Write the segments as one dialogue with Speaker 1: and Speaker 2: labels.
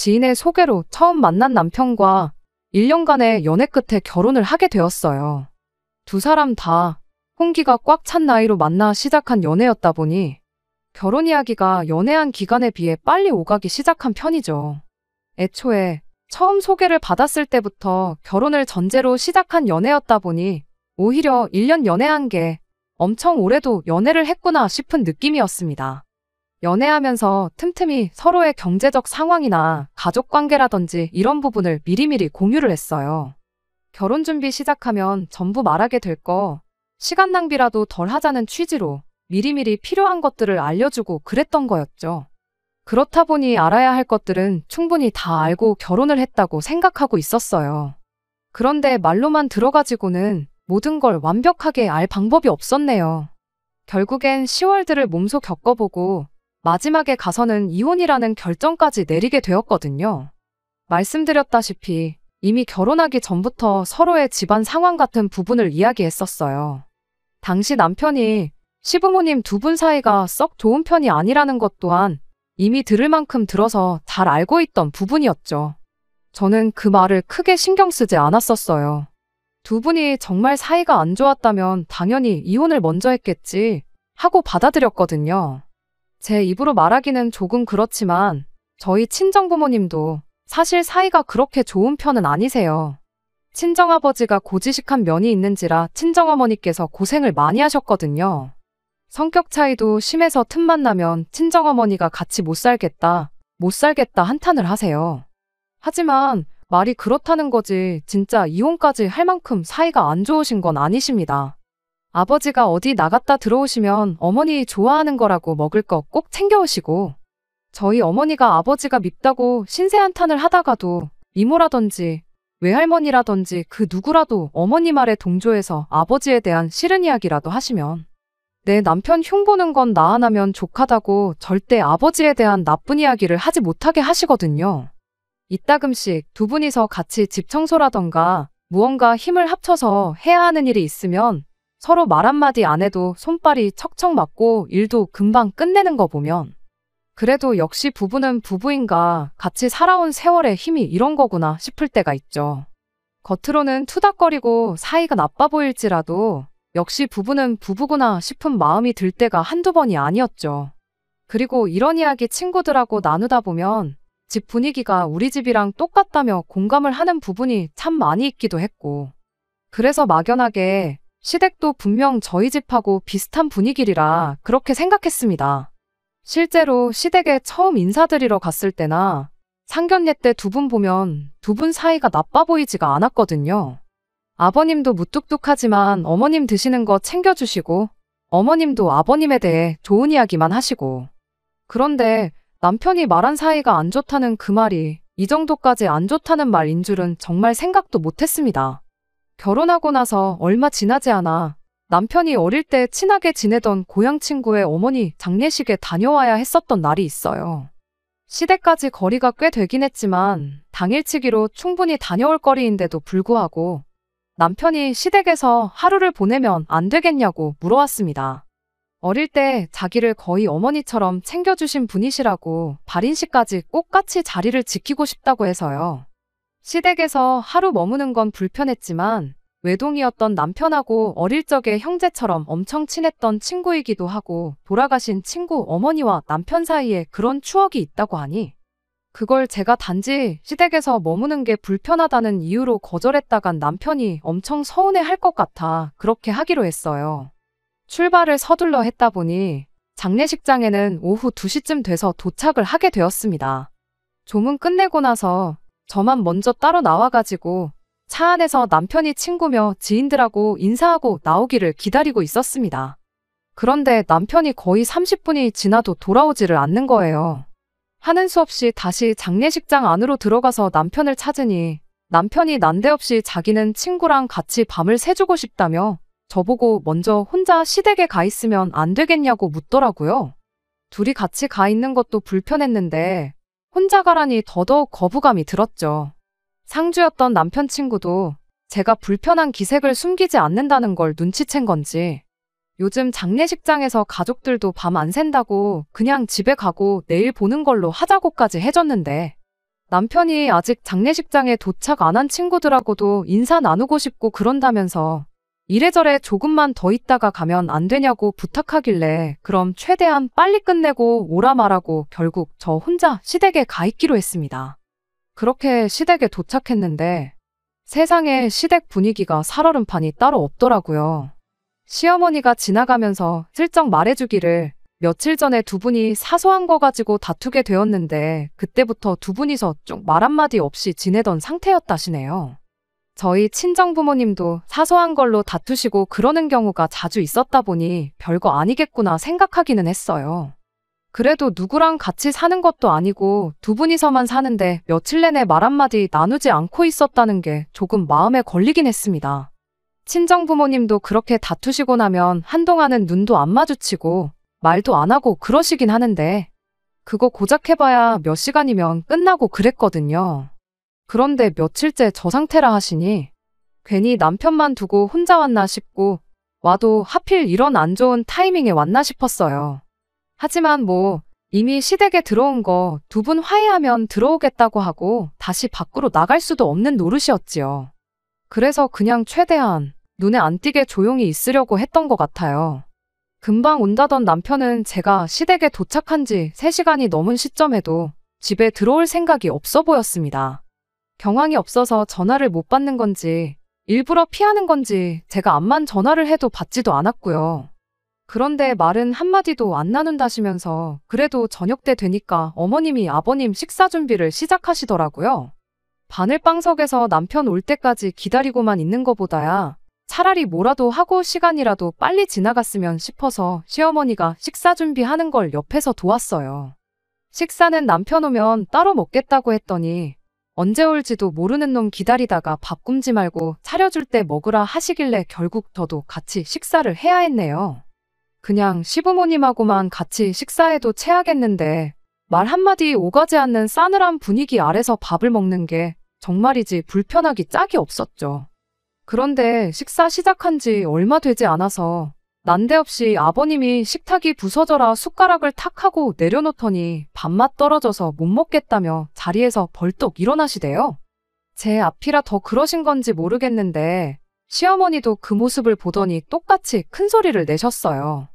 Speaker 1: 지인의 소개로 처음 만난 남편과 1년간의 연애 끝에 결혼을 하게 되었어요. 두 사람 다 홍기가 꽉 찬 나이로 만나 시작한 연애였다 보니 결혼 이야기가 연애한 기간에 비해 빨리 오가기 시작한 편이죠. 애초에 처음 소개를 받았을 때부터 결혼을 전제로 시작한 연애였다 보니 오히려 1년 연애한 게 엄청 오래도 연애를 했구나 싶은 느낌이었습니다. 연애하면서 틈틈이 서로의 경제적 상황이나 가족 관계라든지 이런 부분을 미리미리 공유를 했어요. 결혼 준비 시작하면 전부 말하게 될 거, 시간 낭비라도 덜 하자는 취지로 미리미리 필요한 것들을 알려주고 그랬던 거였죠. 그렇다 보니 알아야 할 것들은 충분히 다 알고 결혼을 했다고 생각하고 있었어요. 그런데 말로만 들어가지고는 모든 걸 완벽하게 알 방법이 없었네요. 결국엔 10월들을 몸소 겪어보고 마지막에 가서는 이혼이라는 결정까지 내리게 되었거든요. 말씀드렸다시피 이미 결혼하기 전부터 서로의 집안 상황 같은 부분을 이야기했었어요. 당시 남편이 시부모님 두 분 사이가 썩 좋은 편이 아니라는 것 또한 이미 들을 만큼 들어서 잘 알고 있던 부분이었죠. 저는 그 말을 크게 신경 쓰지 않았었어요. 두 분이 정말 사이가 안 좋았다면 당연히 이혼을 먼저 했겠지 하고 받아들였거든요. 제 입으로 말하기는 조금 그렇지만 저희 친정부모님도 사실 사이가 그렇게 좋은 편은 아니세요. 친정아버지가 고지식한 면이 있는지라 친정어머니께서 고생을 많이 하셨거든요. 성격 차이도 심해서 틈만 나면 친정어머니가 같이 못 살겠다 한탄을 하세요. 하지만 말이 그렇다는 거지 진짜 이혼까지 할 만큼 사이가 안 좋으신 건 아니십니다. 아버지가 어디 나갔다 들어오시면 어머니 좋아하는 거라고 먹을 거 꼭 챙겨오시고 저희 어머니가 아버지가 밉다고 신세한탄을 하다가도 이모라든지 외할머니라든지 그 누구라도 어머니 말에 동조해서 아버지에 대한 싫은 이야기라도 하시면 내 남편 흉보는 건 나 하나면 족하다고 절대 아버지에 대한 나쁜 이야기를 하지 못하게 하시거든요. 이따금씩 두 분이서 같이 집 청소라던가 무언가 힘을 합쳐서 해야 하는 일이 있으면 서로 말 한마디 안 해도 손발이 척척 맞고 일도 금방 끝내는 거 보면 그래도 역시 부부는 부부인가 같이 살아온 세월의 힘이 이런 거구나 싶을 때가 있죠. 겉으로는 투닥거리고 사이가 나빠 보일지라도 역시 부부는 부부구나 싶은 마음이 들 때가 한두 번이 아니었죠. 그리고 이런 이야기 친구들하고 나누다 보면 집 분위기가 우리 집이랑 똑같다며 공감을 하는 부분이 참 많이 있기도 했고 그래서 막연하게 시댁도 분명 저희 집하고 비슷한 분위기리라 그렇게 생각했습니다. 실제로 시댁에 처음 인사드리러 갔을 때나 상견례 때 두 분 보면 두 분 사이가 나빠 보이지가 않았거든요. 아버님도 무뚝뚝하지만 어머님 드시는 거 챙겨주시고 어머님도 아버님에 대해 좋은 이야기만 하시고 그런데 남편이 말한 사이가 안 좋다는 그 말이 이 정도까지 안 좋다는 말인 줄은 정말 생각도 못했습니다. 결혼하고 나서 얼마 지나지 않아 남편이 어릴 때 친하게 지내던 고향 친구의 어머니 장례식에 다녀와야 했었던 날이 있어요. 시댁까지 거리가 꽤 되긴 했지만 당일치기로 충분히 다녀올 거리인데도 불구하고 남편이 시댁에서 하루를 보내면 안 되겠냐고 물어왔습니다. 어릴 때 자기를 거의 어머니처럼 챙겨주신 분이시라고 발인식까지 꼭 같이 자리를 지키고 싶다고 해서요. 시댁에서 하루 머무는 건 불편했지만 외동이었던 남편하고 어릴 적에 형제처럼 엄청 친했던 친구이기도 하고 돌아가신 친구 어머니와 남편 사이에 그런 추억이 있다고 하니 그걸 제가 단지 시댁에서 머무는 게 불편하다는 이유로 거절했다간 남편이 엄청 서운해할 것 같아 그렇게 하기로 했어요. 출발을 서둘러 했다 보니 장례식장에는 오후 2시쯤 돼서 도착을 하게 되었습니다. 조문 끝내고 나서 저만 먼저 따로 나와가지고 차 안에서 남편이 친구며 지인들하고 인사하고 나오기를 기다리고 있었습니다. 그런데 남편이 거의 30분이 지나도 돌아오지를 않는 거예요. 하는 수 없이 다시 장례식장 안으로 들어가서 남편을 찾으니 남편이 난데없이 자기는 친구랑 같이 밤을 새주고 싶다며 저보고 먼저 혼자 시댁에 가 있으면 안 되겠냐고 묻더라고요. 둘이 같이 가 있는 것도 불편했는데 혼자 가라니 더더욱 거부감이 들었죠. 상주였던 남편 친구도 제가 불편한 기색을 숨기지 않는다는 걸 눈치챈 건지 요즘 장례식장에서 가족들도 밤 안 샌다고 그냥 집에 가고 내일 보는 걸로 하자고까지 해줬는데 남편이 아직 장례식장에 도착 안 한 친구들하고도 인사 나누고 싶고 그런다면서 이래저래 조금만 더 있다가 가면 안 되냐고 부탁하길래 그럼 최대한 빨리 끝내고 오라 말하고 결국 저 혼자 시댁에 가 있기로 했습니다. 그렇게 시댁에 도착했는데 세상에 시댁 분위기가 살얼음판이 따로 없더라고요. 시어머니가 지나가면서 슬쩍 말해주기를 며칠 전에 두 분이 사소한 거 가지고 다투게 되었는데 그때부터 두 분이서 쭉 말 한마디 없이 지내던 상태였다시네요. 저희 친정부모님도 사소한 걸로 다투시고 그러는 경우가 자주 있었다 보니 별거 아니겠구나 생각하기는 했어요. 그래도 누구랑 같이 사는 것도 아니고 두 분이서만 사는데 며칠 내내 말 한마디 나누지 않고 있었다는 게 조금 마음에 걸리긴 했습니다. 친정부모님도 그렇게 다투시고 나면 한동안은 눈도 안 마주치고 말도 안 하고 그러시긴 하는데 그거 고작 해봐야 몇 시간이면 끝나고 그랬거든요. 그런데 며칠째 저 상태라 하시니 괜히 남편만 두고 혼자 왔나 싶고 와도 하필 이런 안 좋은 타이밍에 왔나 싶었어요. 하지만 뭐 이미 시댁에 들어온 거 두 분 화해하면 들어오겠다고 하고 다시 밖으로 나갈 수도 없는 노릇이었지요. 그래서 그냥 최대한 눈에 안 띄게 조용히 있으려고 했던 것 같아요. 금방 온다던 남편은 제가 시댁에 도착한 지 3시간이 넘은 시점에도 집에 들어올 생각이 없어 보였습니다. 경황이 없어서 전화를 못 받는 건지 일부러 피하는 건지 제가 암만 전화를 해도 받지도 않았고요. 그런데 말은 한마디도 안 나눈다시면서 그래도 저녁 때 되니까 어머님이 아버님 식사 준비를 시작하시더라고요. 바늘방석에서 남편 올 때까지 기다리고만 있는 것보다야 차라리 뭐라도 하고 시간이라도 빨리 지나갔으면 싶어서 시어머니가 식사 준비하는 걸 옆에서 도왔어요. 식사는 남편 오면 따로 먹겠다고 했더니 언제 올지도 모르는 놈 기다리다가 밥 굶지 말고 차려줄 때 먹으라 하시길래 결국 저도 같이 식사를 해야 했네요. 그냥 시부모님하고만 같이 식사해도 체하겠는데 말 한마디 오가지 않는 싸늘한 분위기 아래서 밥을 먹는 게 정말이지 불편하기 짝이 없었죠. 그런데 식사 시작한 지 얼마 되지 않아서 난데없이 아버님이 식탁이 부서져라 숟가락을 탁 하고 내려놓더니 밥맛 떨어져서 못 먹겠다며 자리에서 벌떡 일어나시대요. 제 앞이라 더 그러신 건지 모르겠는데 시어머니도 그 모습을 보더니 똑같이 큰 소리를 내셨어요.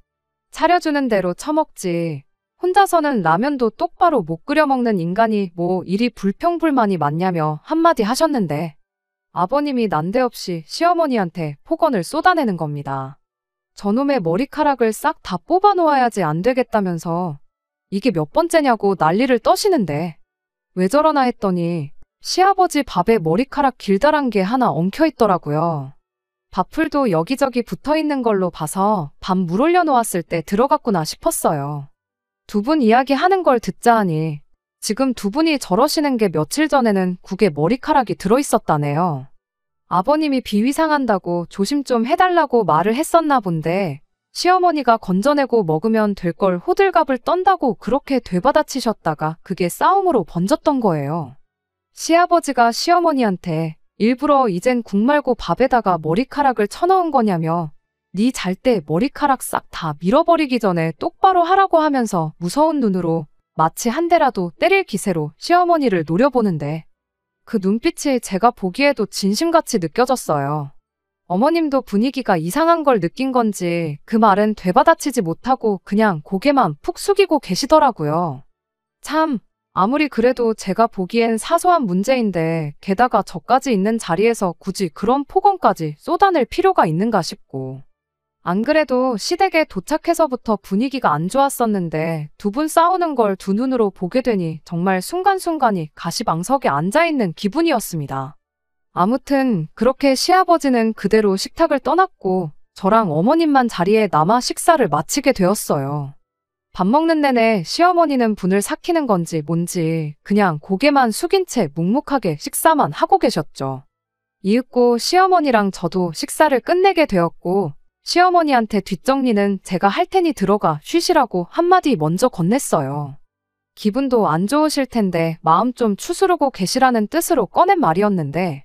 Speaker 1: 차려주는 대로 처먹지. 혼자서는 라면도 똑바로 못 끓여 먹는 인간이 뭐 이리 불평불만이 많냐며 한마디 하셨는데 아버님이 난데없이 시어머니한테 폭언을 쏟아내는 겁니다. 저놈의 머리카락을 싹 다 뽑아 놓아야지 안 되겠다면서 이게 몇 번째냐고 난리를 떠시는데 왜 저러나 했더니 시아버지 밥에 머리카락 길다란 게 하나 엉켜 있더라고요. 밥풀도 여기저기 붙어 있는 걸로 봐서 밥 물 올려 놓았을 때 들어갔구나 싶었어요. 두 분 이야기하는 걸 듣자 하니 지금 두 분이 저러시는 게 며칠 전에는 국에 머리카락이 들어있었다네요. 아버님이 비위 상한다고 조심 좀 해달라고 말을 했었나 본데 시어머니가 건져내고 먹으면 될 걸 호들갑을 떤다고 그렇게 되받아치셨다가 그게 싸움으로 번졌던 거예요. 시아버지가 시어머니한테 일부러 이젠 국 말고 밥에다가 머리카락을 쳐넣은 거냐며 네 잘 때 머리카락 싹 다 밀어버리기 전에 똑바로 하라고 하면서 무서운 눈으로 마치 한 대라도 때릴 기세로 시어머니를 노려보는데 그 눈빛이 제가 보기에도 진심같이 느껴졌어요. 어머님도 분위기가 이상한 걸 느낀 건지 그 말은 되받아치지 못하고 그냥 고개만 푹 숙이고 계시더라고요. 참, 아무리 그래도 제가 보기엔 사소한 문제인데 게다가 저까지 있는 자리에서 굳이 그런 폭언까지 쏟아낼 필요가 있는가 싶고. 안 그래도 시댁에 도착해서부터 분위기가 안 좋았었는데 두 분 싸우는 걸 두 눈으로 보게 되니 정말 순간순간이 가시방석에 앉아있는 기분이었습니다. 아무튼 그렇게 시아버지는 그대로 식탁을 떠났고 저랑 어머님만 자리에 남아 식사를 마치게 되었어요. 밥 먹는 내내 시어머니는 분을 삭히는 건지 뭔지 그냥 고개만 숙인 채 묵묵하게 식사만 하고 계셨죠. 이윽고 시어머니랑 저도 식사를 끝내게 되었고 시어머니한테 뒷정리는 제가 할 테니 들어가 쉬시라고 한마디 먼저 건넸어요. 기분도 안 좋으실 텐데 마음 좀 추스르고 계시라는 뜻으로 꺼낸 말이었는데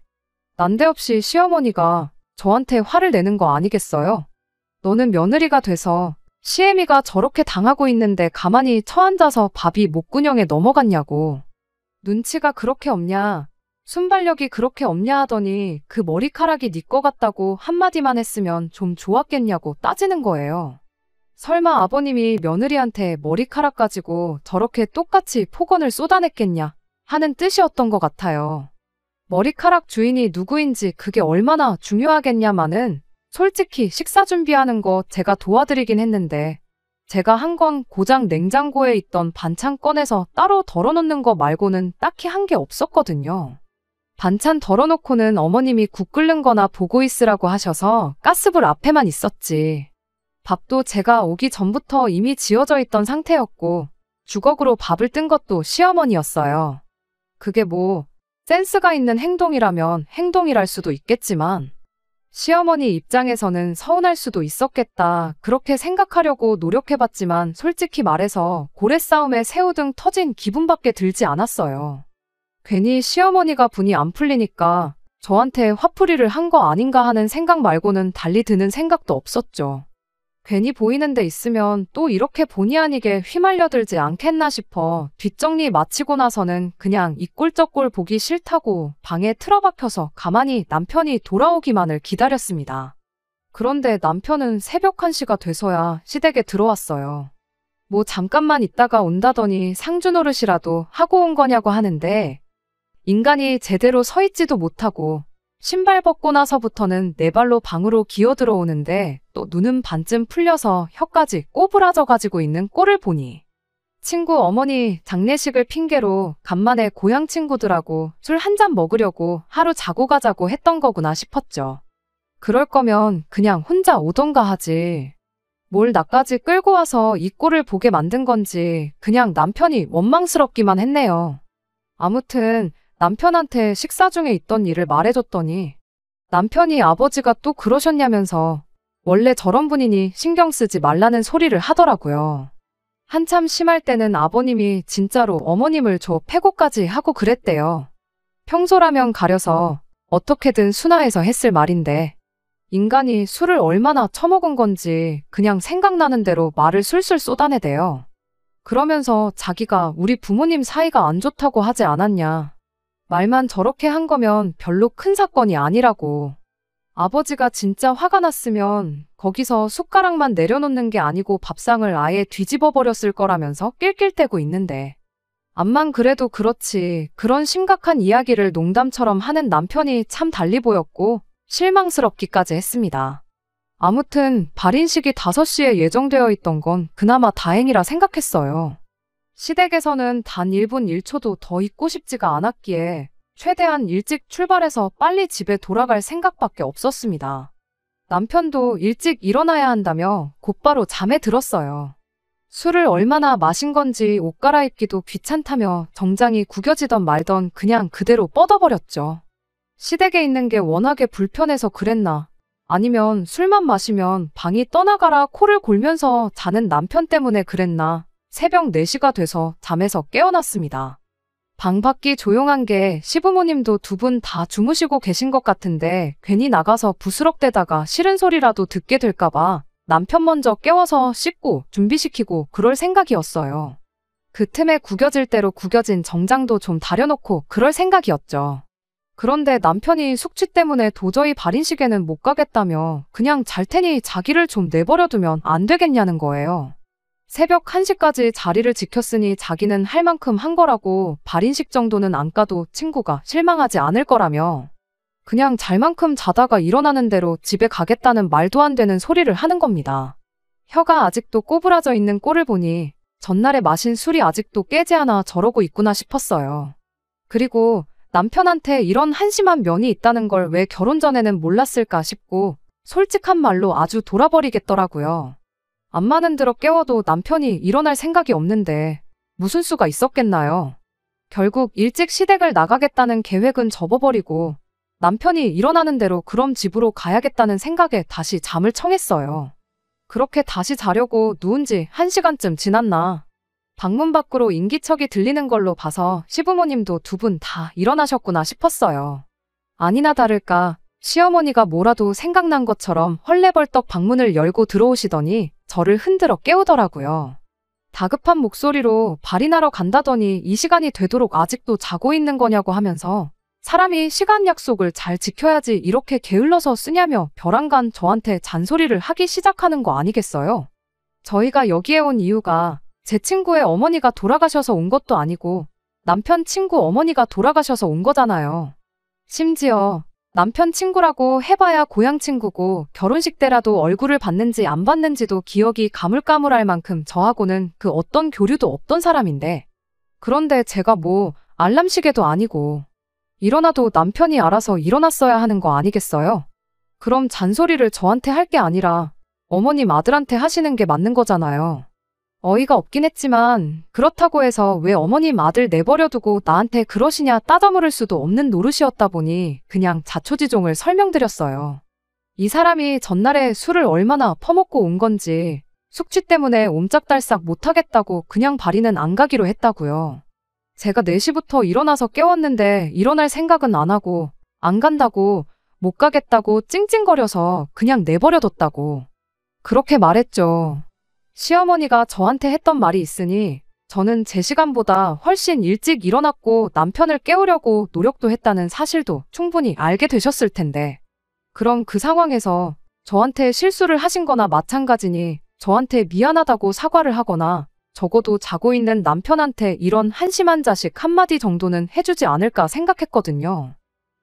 Speaker 1: 난데없이 시어머니가 저한테 화를 내는 거 아니겠어요? 너는 며느리가 돼서 시애미가 저렇게 당하고 있는데 가만히 처앉아서 밥이 목구멍에 넘어갔냐고. 눈치가 그렇게 없냐, 순발력이 그렇게 없냐 하더니 그 머리카락이 네 거 같다고 한마디만 했으면 좀 좋았겠냐고 따지는 거예요. 설마 아버님이 며느리한테 머리카락 가지고 저렇게 똑같이 폭언을 쏟아냈겠냐 하는 뜻이었던 것 같아요. 머리카락 주인이 누구인지 그게 얼마나 중요하겠냐마는 솔직히 식사 준비하는 거 제가 도와드리긴 했는데 제가 한 건 고장 냉장고에 있던 반찬 꺼내서 따로 덜어놓는 거 말고는 딱히 한 게 없었거든요. 반찬 덜어놓고는 어머님이 국 끓는 거나 보고 있으라고 하셔서 가스불 앞에만 있었지. 밥도 제가 오기 전부터 이미 지어져 있던 상태였고 주걱으로 밥을 뜬 것도 시어머니였어요. 그게 뭐 센스가 있는 행동이라면 행동이랄 수도 있겠지만 시어머니 입장에서는 서운할 수도 있었겠다 그렇게 생각하려고 노력해봤지만 솔직히 말해서 고래싸움에 새우등 터진 기분밖에 들지 않았어요. 괜히 시어머니가 분이 안 풀리니까 저한테 화풀이를 한 거 아닌가 하는 생각 말고는 달리 드는 생각도 없었죠. 괜히 보이는 데 있으면 또 이렇게 본의 아니게 휘말려들지 않겠나 싶어 뒷정리 마치고 나서는 그냥 이 꼴 저 꼴 보기 싫다고 방에 틀어박혀서 가만히 남편이 돌아오기만을 기다렸습니다. 그런데 남편은 새벽 1시가 돼서야 시댁에 들어왔어요. 뭐 잠깐만 있다가 온다더니 상주 노릇이라도 하고 온 거냐고 하는데 인간이 제대로 서 있지도 못하고 신발 벗고 나서부터는 네 발로 방으로 기어 들어오는데 또 눈은 반쯤 풀려서 혀까지 꼬부라져 가지고 있는 꼴을 보니 친구 어머니 장례식을 핑계로 간만에 고향 친구들하고 술 한 잔 먹으려고 하루 자고 가자고 했던 거구나 싶었죠. 그럴 거면 그냥 혼자 오던가 하지. 뭘 나까지 끌고 와서 이 꼴을 보게 만든 건지 그냥 남편이 원망스럽기만 했네요. 아무튼 남편한테 식사 중에 있던 일을 말해줬더니 남편이 아버지가 또 그러셨냐면서 원래 저런 분이니 신경 쓰지 말라는 소리를 하더라고요. 한참 심할 때는 아버님이 진짜로 어머님을 저 패고까지 하고 그랬대요. 평소라면 가려서 어떻게든 순화해서 했을 말인데 인간이 술을 얼마나 처먹은 건지 그냥 생각나는 대로 말을 술술 쏟아내대요. 그러면서 자기가 우리 부모님 사이가 안 좋다고 하지 않았냐. 말만 저렇게 한 거면 별로 큰 사건이 아니라고. 아버지가 진짜 화가 났으면 거기서 숟가락만 내려놓는 게 아니고 밥상을 아예 뒤집어 버렸을 거라면서 낄낄대고 있는데 암만 그래도 그렇지 그런 심각한 이야기를 농담처럼 하는 남편이 참 달리 보였고 실망스럽기까지 했습니다. 아무튼 발인식이 5시에 예정되어 있던 건 그나마 다행이라 생각했어요. 시댁에서는 단 1분 1초도 더 있고 싶지가 않았기에 최대한 일찍 출발해서 빨리 집에 돌아갈 생각밖에 없었습니다. 남편도 일찍 일어나야 한다며 곧바로 잠에 들었어요. 술을 얼마나 마신 건지 옷 갈아입기도 귀찮다며 정장이 구겨지던 말던 그냥 그대로 뻗어버렸죠. 시댁에 있는 게 워낙에 불편해서 그랬나 아니면 술만 마시면 방이 떠나가라 코를 골면서 자는 남편 때문에 그랬나 새벽 4시가 돼서 잠에서 깨어났습니다. 방 밖이 조용한 게 시부모님도 두 분 다 주무시고 계신 것 같은데 괜히 나가서 부스럭대다가 싫은 소리라도 듣게 될까봐 남편 먼저 깨워서 씻고 준비시키고 그럴 생각이었어요. 그 틈에 구겨질 대로 구겨진 정장도 좀 다려놓고 그럴 생각이었죠. 그런데 남편이 숙취 때문에 도저히 발인식에는 못 가겠다며 그냥 잘 테니 자기를 좀 내버려두면 안 되겠냐는 거예요. 새벽 1시까지 자리를 지켰으니 자기는 할 만큼 한 거라고 발인식 정도는 안 가도 친구가 실망하지 않을 거라며 그냥 잘 만큼 자다가 일어나는 대로 집에 가겠다는 말도 안 되는 소리를 하는 겁니다. 혀가 아직도 꼬부라져 있는 꼴을 보니 전날에 마신 술이 아직도 깨지 않아 저러고 있구나 싶었어요. 그리고 남편한테 이런 한심한 면이 있다는 걸 왜 결혼 전에는 몰랐을까 싶고 솔직한 말로 아주 돌아버리겠더라고요. 암만 들어 깨워도 남편이 일어날 생각이 없는데 무슨 수가 있었겠나요? 결국 일찍 시댁을 나가겠다는 계획은 접어버리고 남편이 일어나는 대로 그럼 집으로 가야겠다는 생각에 다시 잠을 청했어요. 그렇게 다시 자려고 누운 지 1시간쯤 지났나. 방문 밖으로 인기척이 들리는 걸로 봐서 시부모님도 두 분 다 일어나셨구나 싶었어요. 아니나 다를까 시어머니가 뭐라도 생각난 것처럼 헐레벌떡 방문을 열고 들어오시더니 저를 흔들어 깨우더라고요. 다급한 목소리로 발인하러 간다더니 이 시간이 되도록 아직도 자고 있는 거냐고 하면서 사람이 시간 약속을 잘 지켜야지 이렇게 게을러서 쓰냐며 벼랑간 저한테 잔소리를 하기 시작하는 거 아니겠어요? 저희가 여기에 온 이유가 제 친구의 어머니가 돌아가셔서 온 것도 아니고 남편 친구 어머니가 돌아가셔서 온 거잖아요. 심지어 남편 친구라고 해봐야 고향 친구고 결혼식 때라도 얼굴을 봤는지 안 봤는지도 기억이 가물가물할 만큼 저하고는 그 어떤 교류도 없던 사람인데 그런데 제가 뭐 알람시계도 아니고 일어나도 남편이 알아서 일어났어야 하는 거 아니겠어요? 그럼 잔소리를 저한테 할 게 아니라 어머님 아들한테 하시는 게 맞는 거잖아요. 어이가 없긴 했지만 그렇다고 해서 왜 어머님 아들 내버려두고 나한테 그러시냐 따져물을 수도 없는 노릇이었다 보니 그냥 자초지종을 설명드렸어요. 이 사람이 전날에 술을 얼마나 퍼먹고 온 건지 숙취 때문에 옴짝달싹 못하겠다고 그냥 발인은 안 가기로 했다고요. 제가 4시부터 일어나서 깨웠는데 일어날 생각은 안 하고 안 간다고 못 가겠다고 찡찡거려서 그냥 내버려뒀다고 그렇게 말했죠. 시어머니가 저한테 했던 말이 있으니 저는 제 시간보다 훨씬 일찍 일어났고 남편을 깨우려고 노력도 했다는 사실도 충분히 알게 되셨을 텐데 그럼 그 상황에서 저한테 실수를 하신 거나 마찬가지니 저한테 미안하다고 사과를 하거나 적어도 자고 있는 남편한테 이런 한심한 자식 한마디 정도는 해주지 않을까 생각했거든요.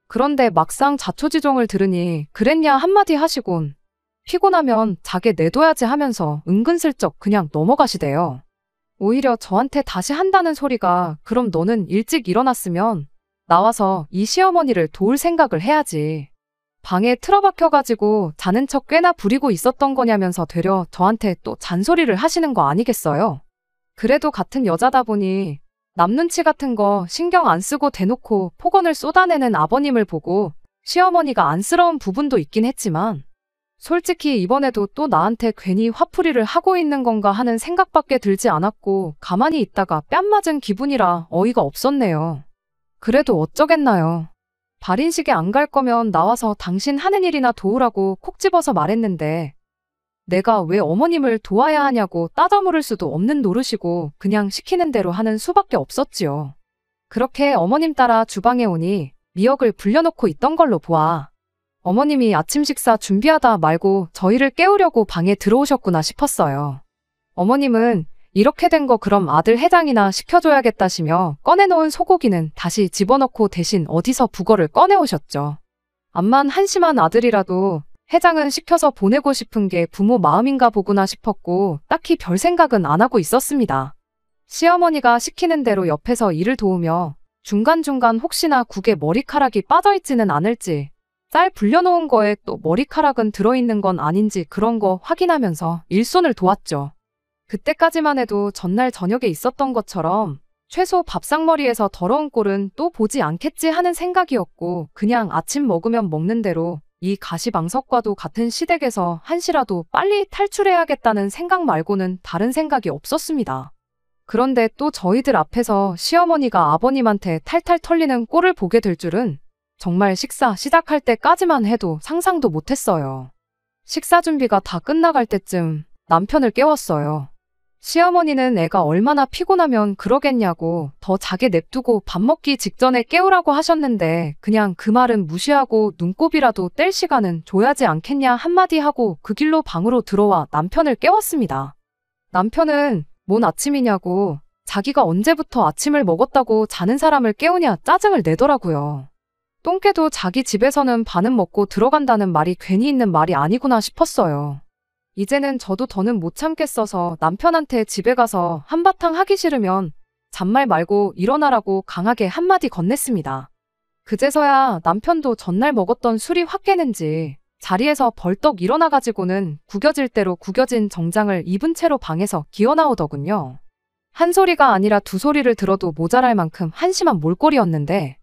Speaker 1: 그런데 막상 자초지종을 들으니 그랬냐 한마디 하시곤 피곤하면 자게 내둬야지 하면서 은근슬쩍 그냥 넘어가시대요. 오히려 저한테 다시 한다는 소리가 그럼 너는 일찍 일어났으면 나와서 이 시어머니를 도울 생각을 해야지. 방에 틀어박혀가지고 자는 척 꽤나 부리고 있었던 거냐면서 되려 저한테 또 잔소리를 하시는 거 아니겠어요? 그래도 같은 여자다 보니 남 눈치 같은 거 신경 안 쓰고 대놓고 폭언을 쏟아내는 아버님을 보고 시어머니가 안쓰러운 부분도 있긴 했지만 솔직히 이번에도 또 나한테 괜히 화풀이를 하고 있는 건가 하는 생각밖에 들지 않았고 가만히 있다가 뺨 맞은 기분이라 어이가 없었네요. 그래도 어쩌겠나요. 발인식에 안 갈 거면 나와서 당신 하는 일이나 도우라고 콕 집어서 말했는데 내가 왜 어머님을 도와야 하냐고 따져물을 수도 없는 노릇이고 그냥 시키는 대로 하는 수밖에 없었지요. 그렇게 어머님 따라 주방에 오니 미역을 불려놓고 있던 걸로 보아 어머님이 아침 식사 준비하다 말고 저희를 깨우려고 방에 들어오셨구나 싶었어요. 어머님은 이렇게 된 거 그럼 아들 해장이나 시켜줘야겠다시며 꺼내놓은 소고기는 다시 집어넣고 대신 어디서 북어를 꺼내오셨죠. 암만 한심한 아들이라도 해장은 시켜서 보내고 싶은 게 부모 마음인가 보구나 싶었고 딱히 별 생각은 안 하고 있었습니다. 시어머니가 시키는 대로 옆에서 일을 도우며 중간중간 혹시나 국에 머리카락이 빠져있지는 않을지 쌀 불려놓은 거에 또 머리카락은 들어있는 건 아닌지 그런 거 확인하면서 일손을 도왔죠. 그때까지만 해도 전날 저녁에 있었던 것처럼 최소 밥상머리에서 더러운 꼴은 또 보지 않겠지 하는 생각이었고 그냥 아침 먹으면 먹는 대로 이 가시방석과도 같은 시댁에서 한시라도 빨리 탈출해야겠다는 생각 말고는 다른 생각이 없었습니다. 그런데 또 저희들 앞에서 시어머니가 아버님한테 탈탈 털리는 꼴을 보게 될 줄은 정말 식사 시작할 때까지만 해도 상상도 못했어요. 식사 준비가 다 끝나갈 때쯤 남편을 깨웠어요. 시어머니는 애가 얼마나 피곤하면 그러겠냐고 더 자게 냅두고 밥 먹기 직전에 깨우라고 하셨는데 그냥 그 말은 무시하고 눈곱이라도 뗄 시간은 줘야지 않겠냐 한마디 하고 그 길로 방으로 들어와 남편을 깨웠습니다. 남편은 뭔 아침이냐고 자기가 언제부터 아침을 먹었다고 자는 사람을 깨우냐 짜증을 내더라고요. 똥개도 자기 집에서는 반은 먹고 들어간다는 말이 괜히 있는 말이 아니구나 싶었어요. 이제는 저도 더는 못 참겠어서 남편한테 집에 가서 한바탕 하기 싫으면 잔말 말고 일어나라고 강하게 한마디 건넸습니다. 그제서야 남편도 전날 먹었던 술이 확 깨는지 자리에서 벌떡 일어나가지고는 구겨질 대로 구겨진 정장을 입은 채로 방에서 기어나오더군요. 한 소리가 아니라 두 소리를 들어도 모자랄 만큼 한심한 몰골이었는데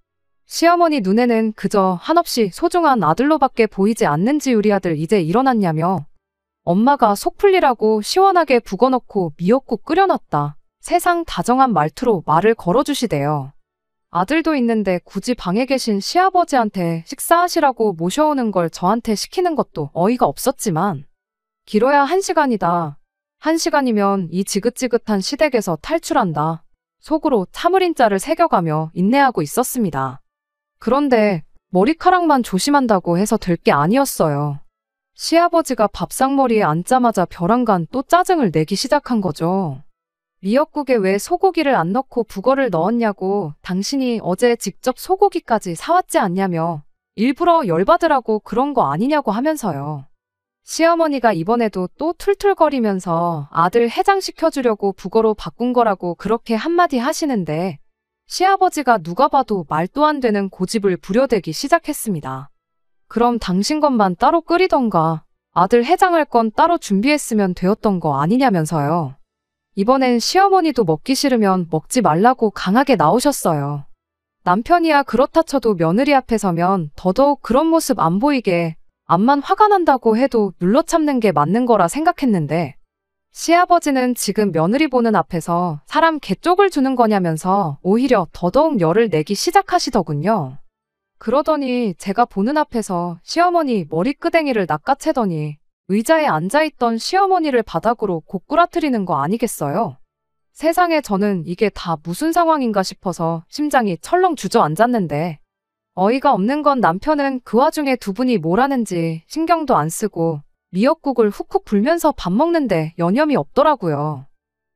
Speaker 1: 시어머니 눈에는 그저 한없이 소중한 아들로밖에 보이지 않는지 우리 아들 이제 일어났냐며 엄마가 속 풀리라고 시원하게 북어넣고 미역국 끓여놨다. 세상 다정한 말투로 말을 걸어주시대요. 아들도 있는데 굳이 방에 계신 시아버지한테 식사하시라고 모셔오는 걸 저한테 시키는 것도 어이가 없었지만 길어야 1시간이다. 1시간이면 이 지긋지긋한 시댁에서 탈출한다. 속으로 참을인자를 새겨가며 인내하고 있었습니다. 그런데 머리카락만 조심한다고 해서 될 게 아니었어요. 시아버지가 밥상머리에 앉자마자 벼랑간 또 짜증을 내기 시작한 거죠. 미역국에 왜 소고기를 안 넣고 북어를 넣었냐고, 당신이 어제 직접 소고기까지 사왔지 않냐며, 일부러 열받으라고 그런 거 아니냐고 하면서요. 시어머니가 이번에도 또 툴툴거리면서 아들 해장시켜주려고 북어로 바꾼 거라고 그렇게 한마디 하시는데, 시아버지가 누가 봐도 말도 안 되는 고집을 부려대기 시작했습니다. 그럼 당신 것만 따로 끓이던가 아들 해장할 건 따로 준비했으면 되었던 거 아니냐면서요. 이번엔 시어머니도 먹기 싫으면 먹지 말라고 강하게 나오셨어요. 남편이야 그렇다 쳐도 며느리 앞에 서면 더더욱 그런 모습 안 보이게, 암만 화가 난다고 해도 눌러 참는 게 맞는 거라 생각했는데, 시아버지는 지금 며느리 보는 앞에서 사람 개쪽을 주는 거냐면서 오히려 더더욱 열을 내기 시작하시더군요. 그러더니 제가 보는 앞에서 시어머니 머리끄댕이를 낚아채더니 의자에 앉아있던 시어머니를 바닥으로 고꾸라뜨리는 거 아니겠어요? 세상에, 저는 이게 다 무슨 상황인가 싶어서 심장이 철렁 주저앉았는데, 어이가 없는 건 남편은 그 와중에 두 분이 뭘 하는지 신경도 안 쓰고 미역국을 훅훅 불면서 밥 먹는데 여념이 없더라고요.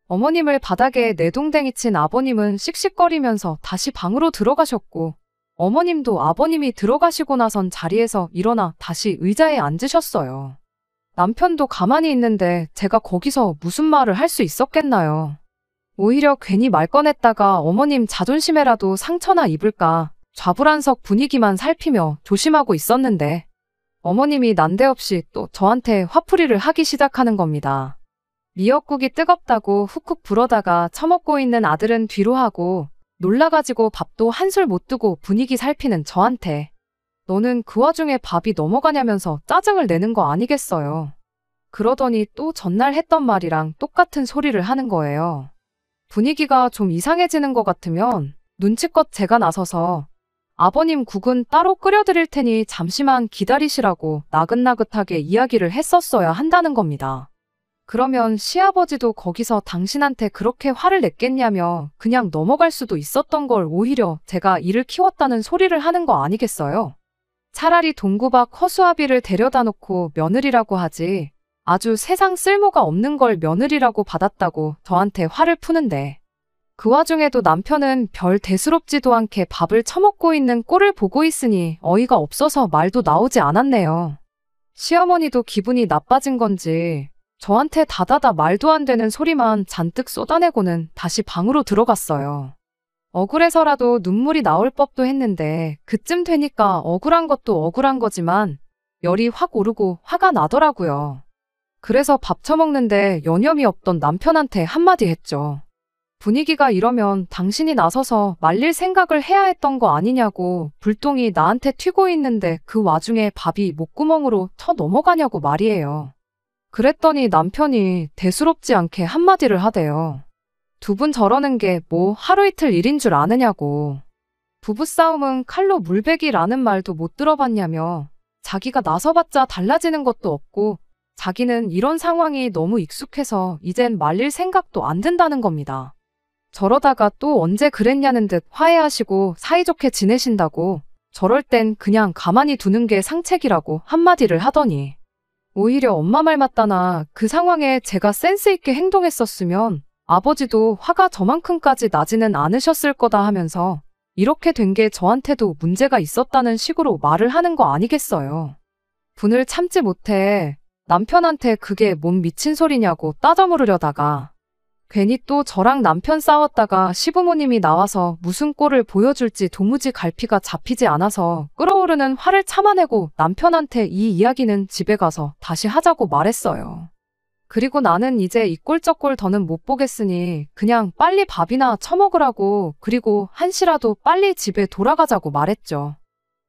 Speaker 1: 어머님을 바닥에 내동댕이 친 아버님은 씩씩거리면서 다시 방으로 들어가셨고, 어머님도 아버님이 들어가시고 나선 자리에서 일어나 다시 의자에 앉으셨어요. 남편도 가만히 있는데 제가 거기서 무슨 말을 할 수 있었겠나요? 오히려 괜히 말 꺼냈다가 어머님 자존심에라도 상처나 입을까 좌불안석 분위기만 살피며 조심하고 있었는데, 어머님이 난데없이 또 저한테 화풀이를 하기 시작하는 겁니다. 미역국이 뜨겁다고 훅훅 불어다가 처먹고 있는 아들은 뒤로 하고, 놀라가지고 밥도 한술 못 두고 분위기 살피는 저한테 너는 그 와중에 밥이 넘어가냐면서 짜증을 내는 거 아니겠어요. 그러더니 또 전날 했던 말이랑 똑같은 소리를 하는 거예요. 분위기가 좀 이상해지는 것 같으면 눈치껏 제가 나서서 아버님 국은 따로 끓여드릴 테니 잠시만 기다리시라고 나긋나긋하게 이야기를 했었어야 한다는 겁니다. 그러면 시아버지도 거기서 당신한테 그렇게 화를 냈겠냐며 그냥 넘어갈 수도 있었던 걸 오히려 제가 이를 키웠다는 소리를 하는 거 아니겠어요? 차라리 동구박 허수아비를 데려다 놓고 며느리라고 하지, 아주 세상 쓸모가 없는 걸 며느리라고 받았다고 저한테 화를 푸는데, 그 와중에도 남편은 별 대수롭지도 않게 밥을 처먹고 있는 꼴을 보고 있으니 어이가 없어서 말도 나오지 않았네요. 시어머니도 기분이 나빠진 건지 저한테 다다다 말도 안 되는 소리만 잔뜩 쏟아내고는 다시 방으로 들어갔어요. 억울해서라도 눈물이 나올 법도 했는데 그쯤 되니까 억울한 것도 억울한 거지만 열이 확 오르고 화가 나더라고요. 그래서 밥 처먹는데 여념이 없던 남편한테 한마디 했죠. 분위기가 이러면 당신이 나서서 말릴 생각을 해야 했던 거 아니냐고, 불똥이 나한테 튀고 있는데 그 와중에 밥이 목구멍으로 쳐 넘어가냐고 말이에요. 그랬더니 남편이 대수롭지 않게 한마디를 하대요. 두 분 저러는 게 뭐 하루 이틀 일인 줄 아느냐고. 부부싸움은 칼로 물베기라는 말도 못 들어봤냐며, 자기가 나서봤자 달라지는 것도 없고 자기는 이런 상황이 너무 익숙해서 이젠 말릴 생각도 안 든다는 겁니다. 저러다가 또 언제 그랬냐는 듯 화해하시고 사이좋게 지내신다고, 저럴 땐 그냥 가만히 두는 게 상책이라고 한마디를 하더니, 오히려 엄마 말 맞다나 그 상황에 제가 센스 있게 행동했었으면 아버지도 화가 저만큼까지 나지는 않으셨을 거다 하면서 이렇게 된 게 저한테도 문제가 있었다는 식으로 말을 하는 거 아니겠어요. 분을 참지 못해 남편한테 그게 뭔 미친 소리냐고 따져 물으려다가 괜히 또 저랑 남편 싸웠다가 시부모님이 나와서 무슨 꼴을 보여줄지 도무지 갈피가 잡히지 않아서 끓어오르는 화를 참아내고 남편한테 이 이야기는 집에 가서 다시 하자고 말했어요. 그리고 나는 이제 이 꼴 저 꼴 더는 못 보겠으니 그냥 빨리 밥이나 처먹으라고, 그리고 한시라도 빨리 집에 돌아가자고 말했죠.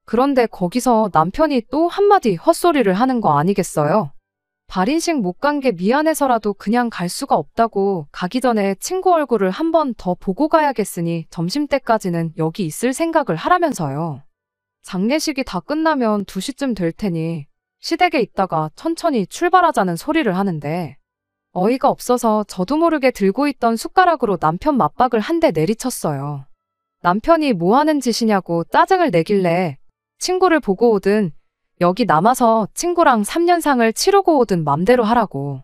Speaker 1: 그런데 거기서 남편이 또 한마디 헛소리를 하는 거 아니겠어요? 발인식 못 간 게 미안해서라도 그냥 갈 수가 없다고, 가기 전에 친구 얼굴을 한 번 더 보고 가야겠으니 점심때까지는 여기 있을 생각을 하라면서요. 장례식이 다 끝나면 2시쯤 될 테니 시댁에 있다가 천천히 출발하자는 소리를 하는데, 어이가 없어서 저도 모르게 들고 있던 숟가락으로 남편 맞박을 한 대 내리쳤어요. 남편이 뭐 하는 짓이냐고 짜증을 내길래 친구를 보고 오든 여기 남아서 친구랑 3년상을 치르고 오든 맘대로 하라고.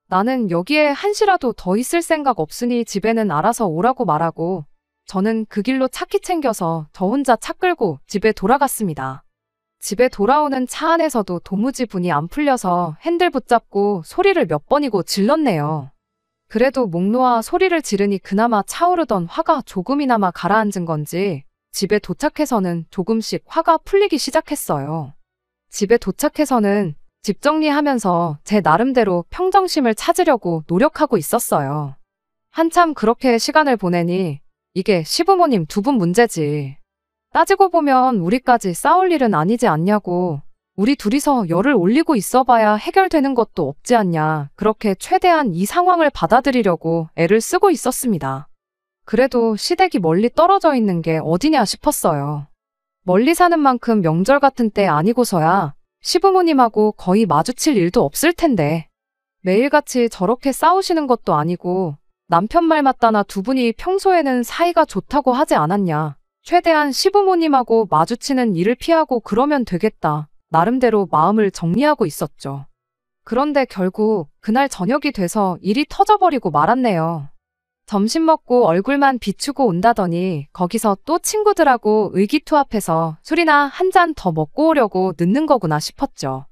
Speaker 1: 나는 여기에 한시라도 더 있을 생각 없으니 집에는 알아서 오라고 말하고 저는 그 길로 차키 챙겨서 저 혼자 차 끌고 집에 돌아갔습니다. 집에 돌아오는 차 안에서도 도무지 분이 안 풀려서 핸들 붙잡고 소리를 몇 번이고 질렀네요. 그래도 목 놓아 소리를 지르니 그나마 차오르던 화가 조금이나마 가라앉은 건지 집에 도착해서는 조금씩 화가 풀리기 시작했어요. 집에 도착해서는 집 정리하면서 제 나름대로 평정심을 찾으려고 노력하고 있었어요. 한참 그렇게 시간을 보내니 이게 시부모님 두 분 문제지. 따지고 보면 우리까지 싸울 일은 아니지 않냐고. 우리 둘이서 열을 올리고 있어봐야 해결되는 것도 없지 않냐. 그렇게 최대한 이 상황을 받아들이려고 애를 쓰고 있었습니다. 그래도 시댁이 멀리 떨어져 있는 게 어디냐 싶었어요. 멀리 사는 만큼 명절 같은 때 아니고서야 시부모님하고 거의 마주칠 일도 없을 텐데 매일같이 저렇게 싸우시는 것도 아니고 남편 말 맞다나 두 분이 평소에는 사이가 좋다고 하지 않았냐. 최대한 시부모님하고 마주치는 일을 피하고 그러면 되겠다. 나름대로 마음을 정리하고 있었죠. 그런데 결국 그날 저녁이 돼서 일이 터져버리고 말았네요. 점심 먹고 얼굴만 비추고 온다더니 거기서 또 친구들하고 의기투합해서 술이나 한 잔 더 먹고 오려고 늦는 거구나 싶었죠.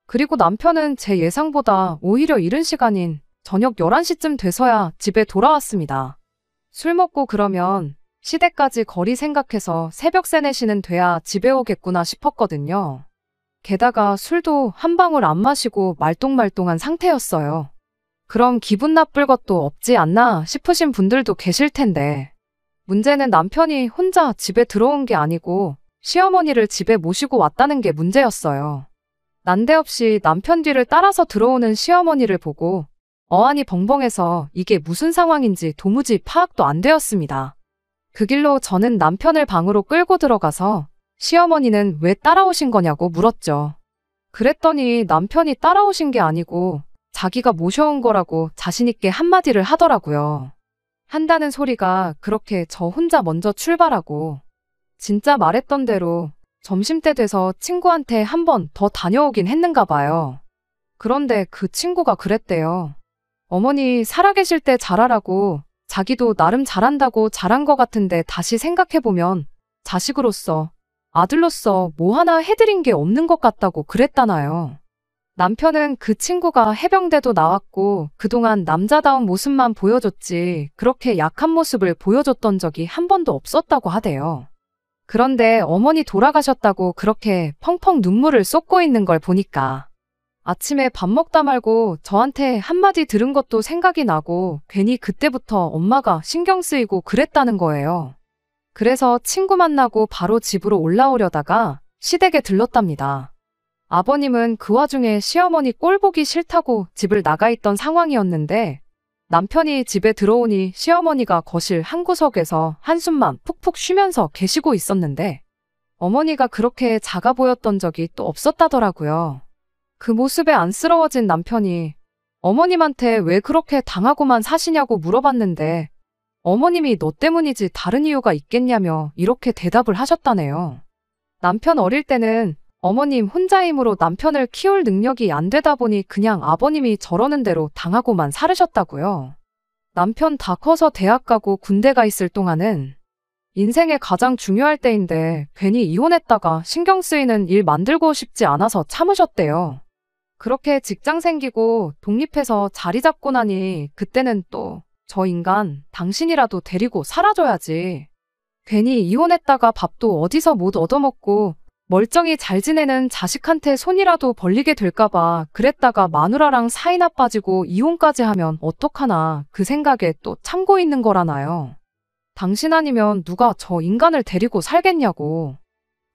Speaker 1: 그리고 남편은 제 예상보다 오히려 이른 시간인 저녁 11시쯤 돼서야 집에 돌아왔습니다. 술 먹고 그러면 시댁까지 거리 생각해서 새벽 3, 4시는 돼야 집에 오겠구나 싶었거든요. 게다가 술도 한 방울 안 마시고 말똥말똥한 상태였어요. 그럼 기분 나쁠 것도 없지 않나 싶으신 분들도 계실 텐데 문제는 남편이 혼자 집에 들어온 게 아니고 시어머니를 집에 모시고 왔다는 게 문제였어요. 난데없이 남편 뒤를 따라서 들어오는 시어머니를 보고 어안이 벙벙해서 이게 무슨 상황인지 도무지 파악도 안 되었습니다. 그 길로 저는 남편을 방으로 끌고 들어가서 시어머니는 왜 따라오신 거냐고 물었죠. 그랬더니 남편이 따라오신 게 아니고 자기가 모셔온 거라고 자신있게 한마디를 하더라고요. 한다는 소리가 그렇게 저 혼자 먼저 출발하고 진짜 말했던 대로 점심때 돼서 친구한테 한 번 더 다녀오긴 했는가 봐요. 그런데 그 친구가 그랬대요. 어머니 살아계실 때 잘하라고 자기도 나름 잘한다고 잘한 것 같은데 다시 생각해보면 자식으로서 아들로서 뭐 하나 해드린 게 없는 것 같다고 그랬다나요. 남편은 그 친구가 해병대도 나왔고 그동안 남자다운 모습만 보여줬지 그렇게 약한 모습을 보여줬던 적이 한 번도 없었다고 하대요. 그런데 어머니 돌아가셨다고 그렇게 펑펑 눈물을 쏟고 있는 걸 보니까 아침에 밥 먹다 말고 저한테 한마디 들은 것도 생각이 나고 괜히 그때부터 엄마가 신경 쓰이고 그랬다는 거예요. 그래서 친구 만나고 바로 집으로 올라오려다가 시댁에 들렀답니다. 아버님은 그 와중에 시어머니 꼴 보기 싫다고 집을 나가 있던 상황이었는데 남편이 집에 들어오니 시어머니가 거실 한 구석에서 한숨만 푹푹 쉬면서 계시고 있었는데 어머니가 그렇게 작아 보였던 적이 또 없었다더라고요. 그 모습에 안쓰러워진 남편이 어머님한테 왜 그렇게 당하고만 사시냐고 물어봤는데 어머님이 너 때문이지 다른 이유가 있겠냐며 이렇게 대답을 하셨다네요. 남편 어릴 때는 어머님 혼자 힘으로 남편을 키울 능력이 안 되다 보니 그냥 아버님이 저러는 대로 당하고만 살으셨다고요. 남편 다 커서 대학 가고 군대 가 있을 동안은 인생의 가장 중요할 때인데 괜히 이혼했다가 신경 쓰이는 일 만들고 싶지 않아서 참으셨대요. 그렇게 직장 생기고 독립해서 자리 잡고 나니 그때는 또 저 인간 당신이라도 데리고 살아줘야지. 괜히 이혼했다가 밥도 어디서 못 얻어먹고 멀쩡히 잘 지내는 자식한테 손이라도 벌리게 될까봐 그랬다가 마누라랑 사이나 빠지고 이혼까지 하면 어떡하나 그 생각에 또 참고 있는 거라나요. 당신 아니면 누가 저 인간을 데리고 살겠냐고.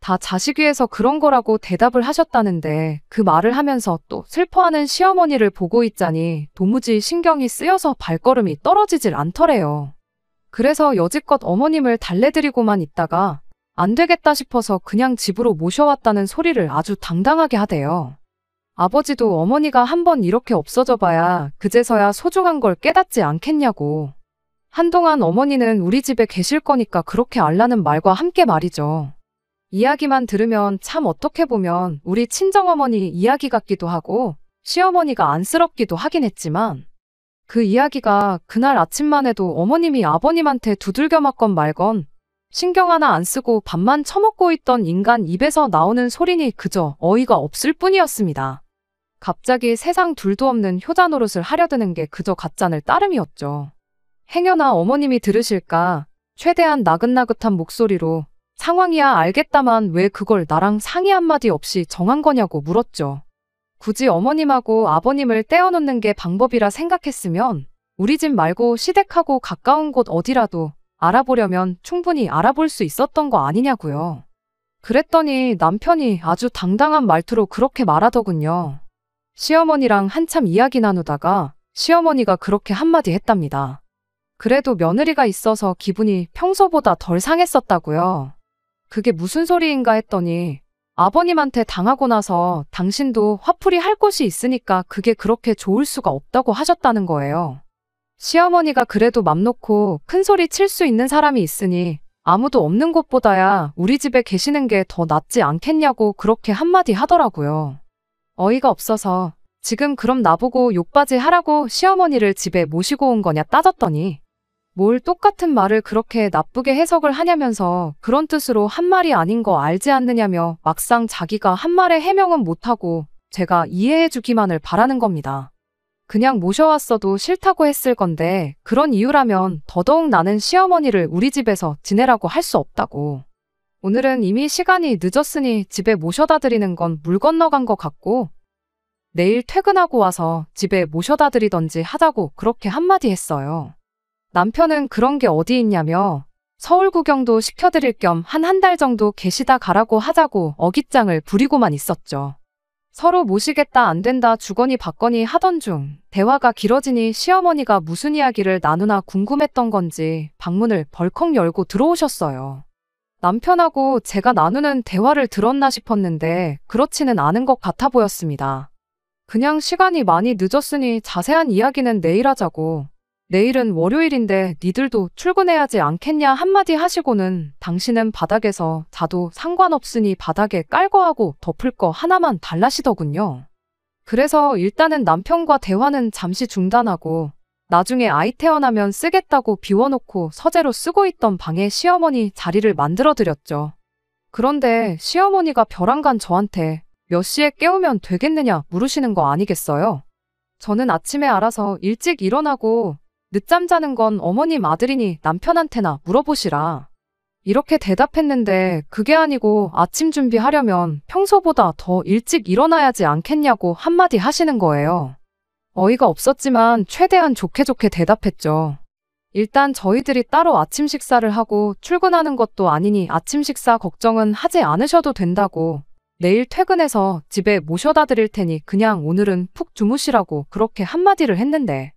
Speaker 1: 다 자식 위해서 그런 거라고 대답을 하셨다는데 그 말을 하면서 또 슬퍼하는 시어머니를 보고 있자니 도무지 신경이 쓰여서 발걸음이 떨어지질 않더래요. 그래서 여지껏 어머님을 달래드리고만 있다가 안 되겠다 싶어서 그냥 집으로 모셔왔다는 소리를 아주 당당하게 하대요. 아버지도 어머니가 한번 이렇게 없어져 봐야 그제서야 소중한 걸 깨닫지 않겠냐고. 한동안 어머니는 우리 집에 계실 거니까 그렇게 알라는 말과 함께 말이죠. 이야기만 들으면 참 어떻게 보면 우리 친정어머니 이야기 같기도 하고 시어머니가 안쓰럽기도 하긴 했지만 그 이야기가 그날 아침만 해도 어머님이 아버님한테 두들겨 맞건 말건 신경 하나 안 쓰고 밥만 처먹고 있던 인간 입에서 나오는 소리니 그저 어이가 없을 뿐이었습니다. 갑자기 세상 둘도 없는 효자 노릇을 하려드는 게 그저 가짠을 따름이었죠. 행여나 어머님이 들으실까 최대한 나긋나긋한 목소리로 상황이야 알겠다만 왜 그걸 나랑 상의 한마디 없이 정한 거냐고 물었죠. 굳이 어머님하고 아버님을 떼어놓는 게 방법이라 생각했으면 우리 집 말고 시댁하고 가까운 곳 어디라도 알아보려면 충분히 알아볼 수 있었던 거 아니냐고요. 그랬더니 남편이 아주 당당한 말투로 그렇게 말하더군요. 시어머니랑 한참 이야기 나누다가 시어머니가 그렇게 한마디 했답니다. 그래도 며느리가 있어서 기분이 평소보다 덜 상했었다고요. 그게 무슨 소리인가 했더니 아버님한테 당하고 나서 당신도 화풀이 할 곳이 있으니까 그게 그렇게 좋을 수가 없다고 하셨다는 거예요. 시어머니가 그래도 맘 놓고 큰 소리 칠 수 있는 사람이 있으니 아무도 없는 곳보다야 우리 집에 계시는 게 더 낫지 않겠냐고 그렇게 한마디 하더라고요. 어이가 없어서 지금 그럼 나보고 욕바지 하라고 시어머니를 집에 모시고 온 거냐 따졌더니 뭘 똑같은 말을 그렇게 나쁘게 해석을 하냐면서 그런 뜻으로 한 말이 아닌 거 알지 않느냐며 막상 자기가 한 말에 해명은 못하고 제가 이해해주기만을 바라는 겁니다. 그냥 모셔왔어도 싫다고 했을 건데 그런 이유라면 더더욱 나는 시어머니를 우리 집에서 지내라고 할 수 없다고. 오늘은 이미 시간이 늦었으니 집에 모셔다 드리는 건 물 건너간 것 같고 내일 퇴근하고 와서 집에 모셔다 드리던지 하자고 그렇게 한마디 했어요. 남편은 그런 게 어디 있냐며 서울 구경도 시켜드릴 겸 한 달 정도 계시다 가라고 하자고 어깃장을 부리고만 있었죠. 서로 모시겠다 안 된다 주거니 받거니 하던 중 대화가 길어지니 시어머니가 무슨 이야기를 나누나 궁금했던 건지 방문을 벌컥 열고 들어오셨어요. 남편하고 제가 나누는 대화를 들었나 싶었는데 그렇지는 않은 것 같아 보였습니다. 그냥 시간이 많이 늦었으니 자세한 이야기는 내일 하자고. 내일은 월요일인데 니들도 출근해야지 않겠냐 한마디 하시고는 당신은 바닥에서 자도 상관없으니 바닥에 깔거 하고 덮을 거 하나만 달라시더군요. 그래서 일단은 남편과 대화는 잠시 중단하고 나중에 아이 태어나면 쓰겠다고 비워놓고 서재로 쓰고 있던 방에 시어머니 자리를 만들어드렸죠. 그런데 시어머니가 벼랑간 저한테 몇 시에 깨우면 되겠느냐 물으시는 거 아니겠어요? 저는 아침에 알아서 일찍 일어나고 늦잠 자는 건 어머님 아들이니 남편한테나 물어보시라. 이렇게 대답했는데 그게 아니고 아침 준비하려면 평소보다 더 일찍 일어나야지 않겠냐고 한마디 하시는 거예요. 어이가 없었지만 최대한 좋게 대답했죠. 일단 저희들이 따로 아침 식사를 하고 출근하는 것도 아니니 아침 식사 걱정은 하지 않으셔도 된다고. 내일 퇴근해서 집에 모셔다 드릴 테니 그냥 오늘은 푹 주무시라고 그렇게 한마디를 했는데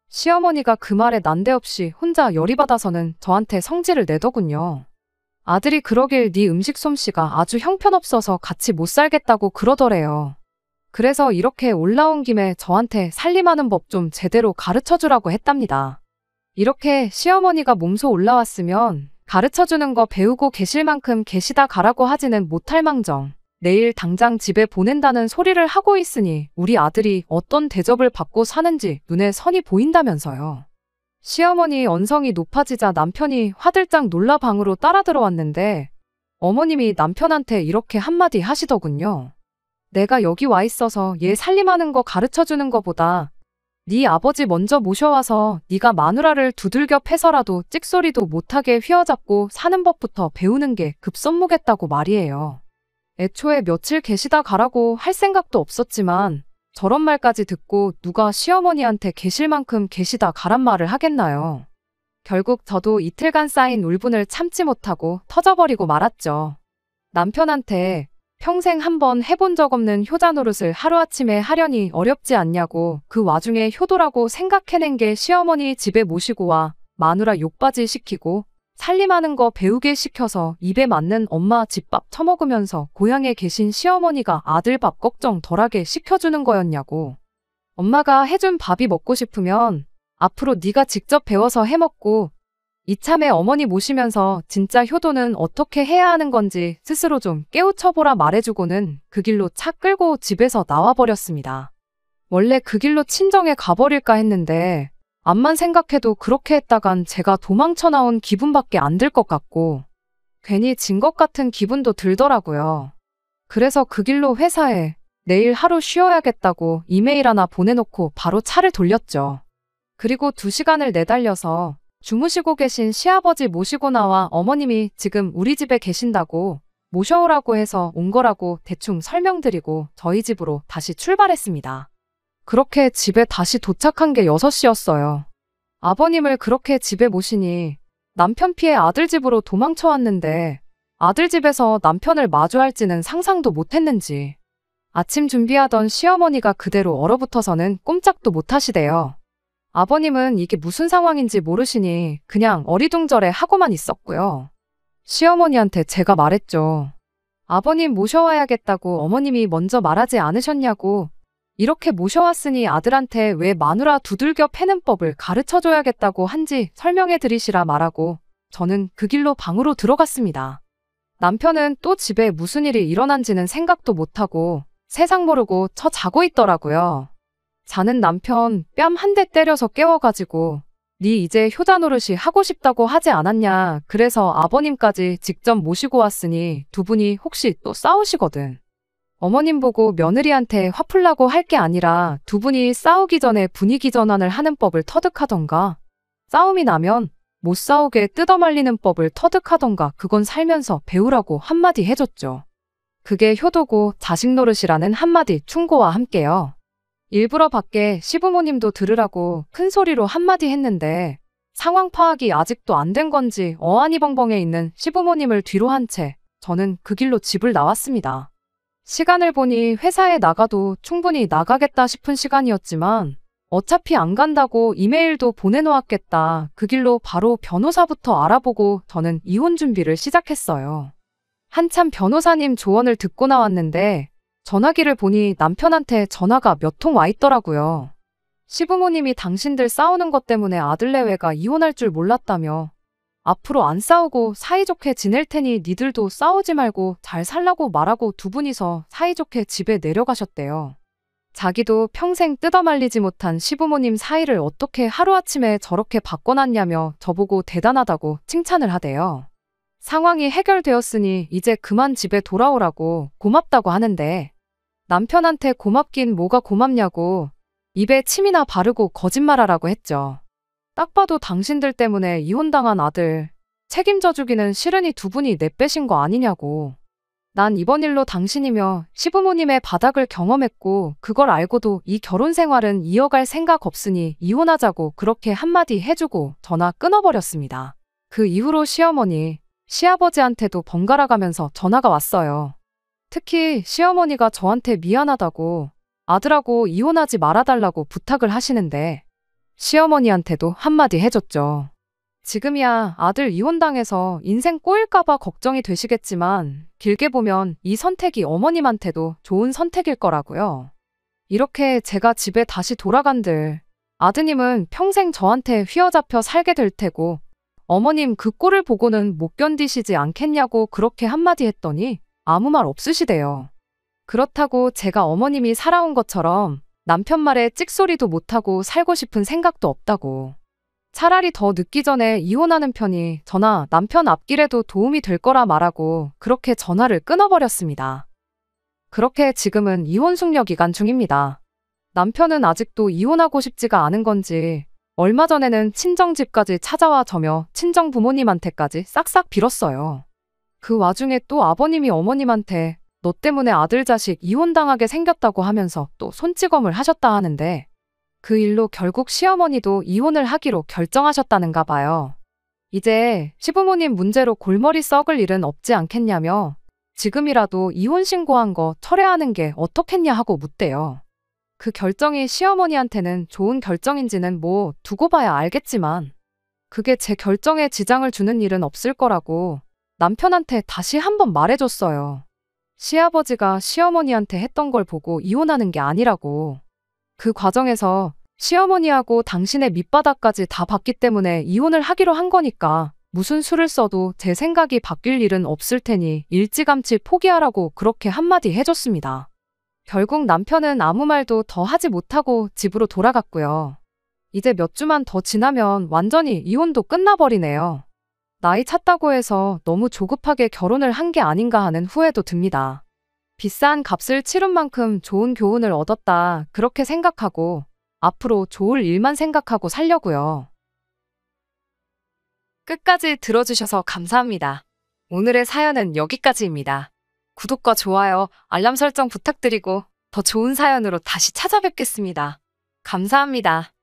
Speaker 1: 시어머니가 그 말에 난데없이 혼자 열이 받아서는 저한테 성질을 내더군요. 아들이 그러길 네 음식 솜씨가 아주 형편없어서 같이 못 살겠다고 그러더래요. 그래서 이렇게 올라온 김에 저한테 살림하는 법 좀 제대로 가르쳐주라고 했답니다. 이렇게 시어머니가 몸소 올라왔으면 가르쳐주는 거 배우고 계실 만큼 계시다 가라고 하지는 못할 망정. 내일 당장 집에 보낸다는 소리를 하고 있으니 우리 아들이 어떤 대접을 받고 사는지 눈에 선이 보인다면서요. 시어머니 언성이 높아지자 남편이 화들짝 놀라 방으로 따라 들어왔는데 어머님이 남편한테 이렇게 한마디 하시더군요. 내가 여기 와 있어서 얘 살림하는 거 가르쳐주는 거보다 네 아버지 먼저 모셔와서 네가 마누라를 두들겨 패서라도 찍소리도 못하게 휘어잡고 사는 법부터 배우는 게 급선무겠다고 말이에요. 애초에 며칠 계시다 가라고 할 생각도 없었지만 저런 말까지 듣고 누가 시어머니한테 계실 만큼 계시다 가란 말을 하겠나요. 결국 저도 이틀간 쌓인 울분을 참지 못하고 터져버리고 말았죠. 남편한테 평생 한번 해본 적 없는 효자 노릇을 하루아침에 하려니 어렵지 않냐고 그 와중에 효도라고 생각해낸 게 시어머니 집에 모시고 와 마누라 욕바지 시키고 살림하는 거 배우게 시켜서 입에 맞는 엄마 집밥 처먹으면서 고향에 계신 시어머니가 아들 밥 걱정 덜하게 시켜주는 거였냐고. 엄마가 해준 밥이 먹고 싶으면 앞으로 네가 직접 배워서 해먹고 이참에 어머니 모시면서 진짜 효도는 어떻게 해야 하는 건지 스스로 좀 깨우쳐보라 말해주고는 그 길로 차 끌고 집에서 나와버렸습니다. 원래 그 길로 친정에 가버릴까 했는데 암만 생각해도 그렇게 했다간 제가 도망쳐 나온 기분밖에 안 들 것 같고 괜히 진 것 같은 기분도 들더라고요. 그래서 그 길로 회사에 내일 하루 쉬어야겠다고 이메일 하나 보내놓고 바로 차를 돌렸죠. 그리고 2시간을 내달려서 주무시고 계신 시아버지 모시고 나와 어머님이 지금 우리 집에 계신다고 모셔오라고 해서 온 거라고 대충 설명드리고 저희 집으로 다시 출발했습니다. 그렇게 집에 다시 도착한 게 6시였어요. 아버님을 그렇게 집에 모시니 남편 피해 아들 집으로 도망쳐 왔는데 아들 집에서 남편을 마주할지는 상상도 못했는지 아침 준비하던 시어머니가 그대로 얼어붙어서는 꼼짝도 못하시대요. 아버님은 이게 무슨 상황인지 모르시니 그냥 어리둥절해 하고만 있었고요. 시어머니한테 제가 말했죠. 아버님 모셔와야겠다고 어머님이 먼저 말하지 않으셨냐고. 이렇게 모셔왔으니 아들한테 왜 마누라 두들겨 패는 법을 가르쳐줘야겠다고 한지 설명해 드리시라 말하고 저는 그 길로 방으로 들어갔습니다. 남편은 또 집에 무슨 일이 일어난지는 생각도 못하고 세상 모르고 자고 있더라고요. 자는 남편 뺨 한 대 때려서 깨워가지고 네 이제 효자 노릇이 하고 싶다고 하지 않았냐. 그래서 아버님까지 직접 모시고 왔으니 두 분이 혹시 또 싸우시거든. 어머님 보고 며느리한테 화풀라고 할 게 아니라 두 분이 싸우기 전에 분위기 전환을 하는 법을 터득하던가 싸움이 나면 못 싸우게 뜯어말리는 법을 터득하던가 그건 살면서 배우라고 한마디 해줬죠. 그게 효도고 자식 노릇이라는 한마디 충고와 함께요. 일부러 밖에 시부모님도 들으라고 큰 소리로 한마디 했는데 상황 파악이 아직도 안 된 건지 어안이 벙벙해 있는 시부모님을 뒤로 한 채 저는 그 길로 집을 나왔습니다. 시간을 보니 회사에 나가도 충분히 나가겠다 싶은 시간이었지만 어차피 안 간다고 이메일도 보내놓았겠다. 그 길로 바로 변호사부터 알아보고 저는 이혼 준비를 시작했어요. 한참 변호사님 조언을 듣고 나왔는데 전화기를 보니 남편한테 전화가 몇 통 와 있더라고요. 시부모님이 당신들 싸우는 것 때문에 아들내외가 이혼할 줄 몰랐다며 앞으로 안 싸우고 사이좋게 지낼 테니 니들도 싸우지 말고 잘 살라고 말하고 두 분이서 사이좋게 집에 내려가셨대요. 자기도 평생 뜯어말리지 못한 시부모님 사이를 어떻게 하루아침에 저렇게 바꿔놨냐며 저보고 대단하다고 칭찬을 하대요. 상황이 해결되었으니 이제 그만 집에 돌아오라고 고맙다고 하는데 남편한테 고맙긴 뭐가 고맙냐고 입에 침이나 바르고 거짓말하라고 했죠. 딱 봐도 당신들 때문에 이혼당한 아들 책임져 주기는 싫으니 두 분이 내빼신 거 아니냐고. 난 이번 일로 당신이며 시부모님의 바닥을 경험했고 그걸 알고도 이 결혼 생활은 이어갈 생각 없으니 이혼하자고 그렇게 한마디 해주고 전화 끊어버렸습니다. 그 이후로 시어머니, 시아버지한테도 번갈아 가면서 전화가 왔어요. 특히 시어머니가 저한테 미안하다고 아들하고 이혼하지 말아달라고 부탁을 하시는데 시어머니한테도 한마디 해줬죠. 지금이야 아들 이혼당해서 인생 꼬일까봐 걱정이 되시겠지만 길게 보면 이 선택이 어머님한테도 좋은 선택일 거라고요. 이렇게 제가 집에 다시 돌아간들 아드님은 평생 저한테 휘어잡혀 살게 될 테고 어머님 그 꼴을 보고는 못 견디시지 않겠냐고 그렇게 한마디 했더니 아무 말 없으시대요. 그렇다고 제가 어머님이 살아온 것처럼 남편 말에 찍소리도 못하고 살고 싶은 생각도 없다고. 차라리 더 늦기 전에 이혼하는 편이 저나 남편 앞길에도 도움이 될 거라 말하고 그렇게 전화를 끊어버렸습니다. 그렇게 지금은 이혼 숙려 기간 중입니다. 남편은 아직도 이혼하고 싶지가 않은 건지 얼마 전에는 친정집까지 찾아와 저며 친정 부모님한테까지 싹싹 빌었어요. 그 와중에 또 아버님이 어머님한테 너 때문에 아들 자식 이혼당하게 생겼다고 하면서 또 손찌검을 하셨다 하는데 그 일로 결국 시어머니도 이혼을 하기로 결정하셨다는가 봐요. 이제 시부모님 문제로 골머리 썩을 일은 없지 않겠냐며 지금이라도 이혼 신고한 거 철회하는 게 어떻겠냐 하고 묻대요. 그 결정이 시어머니한테는 좋은 결정인지는 뭐 두고 봐야 알겠지만 그게 제 결정에 지장을 주는 일은 없을 거라고 남편한테 다시 한번 말해줬어요. 시아버지가 시어머니한테 했던 걸 보고 이혼하는 게 아니라고. 그 과정에서 시어머니하고 당신의 밑바닥까지 다 봤기 때문에 이혼을 하기로 한 거니까 무슨 수를 써도 제 생각이 바뀔 일은 없을 테니 일찌감치 포기하라고 그렇게 한마디 해줬습니다. 결국 남편은 아무 말도 더 하지 못하고 집으로 돌아갔고요. 이제 몇 주만 더 지나면 완전히 이혼도 끝나버리네요. 나이 찼다고 해서 너무 조급하게 결혼을 한 게 아닌가 하는 후회도 듭니다. 비싼 값을 치른 만큼 좋은 교훈을 얻었다 그렇게 생각하고 앞으로 좋을 일만 생각하고 살려고요. 끝까지 들어주셔서 감사합니다. 오늘의 사연은 여기까지입니다. 구독과 좋아요, 알람 설정 부탁드리고 더 좋은 사연으로 다시 찾아뵙겠습니다. 감사합니다.